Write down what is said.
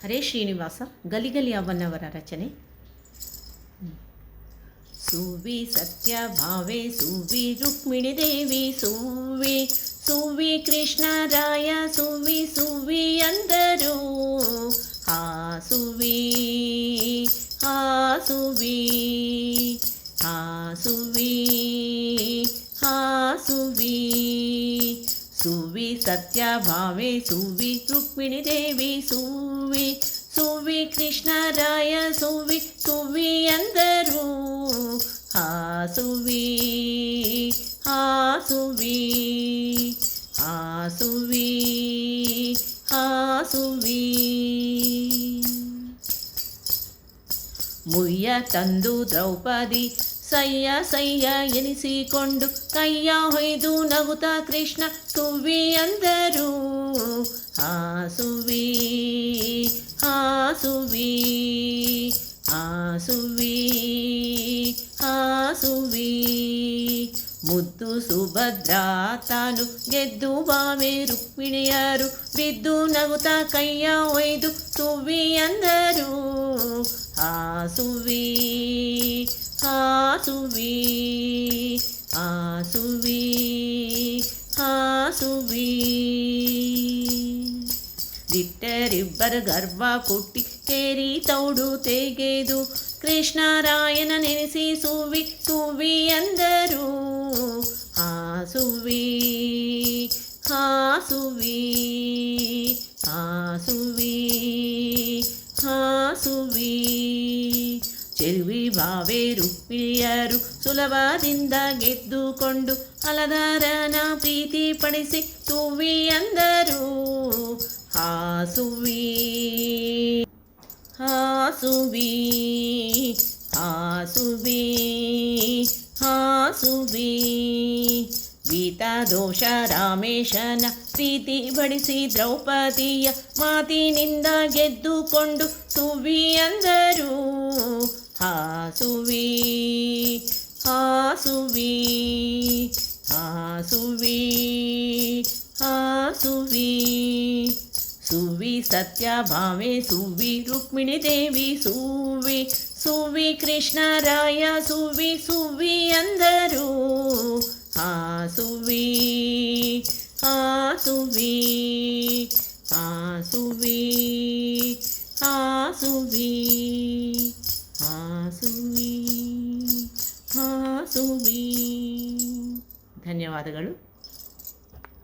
ಹರೇ ಶ್ರೀನಿವಾಸ ಗಲಿಗಲಿ ಅವನವರ ರಚನೆ. ಸುವಿ ಸತ್ಯಭಾವೆ ಸುವಿ ರುಕ್ಮಿಣಿ ದೇವಿ ಸುವಿ ಸುವಿ ಕೃಷ್ಣರಾಯ ಸುವಿ ಸುವಿ ಅಂದರು. ಹಾ ಸುವಿ ಹಾ ಸುವಿ ಹಾ ಸುವಿ ಹಾ ಸುವಿ ಸುವಿ ಸತ್ಯಭಾವೆ ಸುವಿ ರುಕ್ಮಿಣಿ ದೇವಿ ಸುವಿ ಸುವಿ ಕೃಷ್ಣರಾಯ ಸುವಿ ಸುವಿ ಅಂದರು. ಹಾ ಸುವಿ ಹಾ ಸುವಿ ಹಾ ಸುವಿ ಹಾ ಸುವಿ ಮುಯ್ಯ ತಂದು ದ್ರೌಪದಿ ಸಯ್ಯ ಸಯ್ಯ ಎನಿಸಿಕೊಂಡು ಕೈಯ ಹೊಯ್ದು ನಗುತ್ತಾ ಕೃಷ್ಣ ಸುವಿ ಅಂದರು. ಹಾ ಸುವಿ ಹಾ ಸುವಿ ಹಾ ಸುವಿ ಹಾ ಸುವಿ ಮುದ್ದು ಸುಭದ್ರಾ ತಾನು ಗೆದ್ದು ಬಾವೆ ರುಕ್ಮಿಣಿಯರು ಬಿದ್ದು ನಗುತ್ತಾ ಕೈಯ ಒಯ್ದು ಸುವಿ ಅಂದರು. ಹಾ ಸುವಿ ಹಾ ಸುವಿ ಹಾ ಸುವಿ ಹಾ ಸುವಿ ದಿಟ್ಟರಿಬ್ಬರ ಗರ್ವ ಕೊಟ್ಟಿ ಕೇರಿ ತೌಡು ತೆಗೆದು ಕೃಷ್ಣರಾಯನ ನೆನೆಸಿ ಸುವಿ ಸುವಿ ಅಂದರು. ಹಾ ಸುವಿ ಹಾ ಸುವಿ ಹಾ ಸುವಿ ಹಾ ಸುವಿ ಚೆರುವಿ ಬಾವೆ ರುಕ್ಮಿಣಿಯರು ಸುಲಭದಿಂದ ಗೆದ್ದುಕೊಂಡು ಹಲಧರನ ಪ್ರೀತಿ ಪಡಿಸಿ ಸುವಿ ಅಂದರು. ಹಾ ಸುವಿ ಹಾ ಸುವಿ ಹಾ ಸುವಿ ಹಾ ಸುವಿ ಭೀತದೋಷ ರಾಮೇಶನ ಪ್ರೀತಿ ಬಡಿಸಿ ದ್ರೌಪದಿಯ ಮಾತಿನಿಂದ ಗೆದ್ದುಕೊಂಡು ಸುವಿ ಅಂದರು. ಹಾ ಸುವಿ ಹಾ ಸುವಿ ಹಾ ಸುವಿ ಹಾ ಸುವಿ ಸುವಿ ಸತ್ಯಭಾವೆ ಸುವಿ ರುಕ್ಮಿಣಿ ದೇವಿ ಸುವಿ ಸುವಿ ಕೃಷ್ಣರಾಯ ಸುವಿ ಸುವಿ ಅಂದರು. ಹಾ ಸುವಿ ಹಾ ಸುವಿ ಹಾ ಸುವಿ ಹಾ ಸುವಿ ಹಾ ಸುವಿ ಹಾ ಸುವಿ. ಧನ್ಯವಾದಗಳು.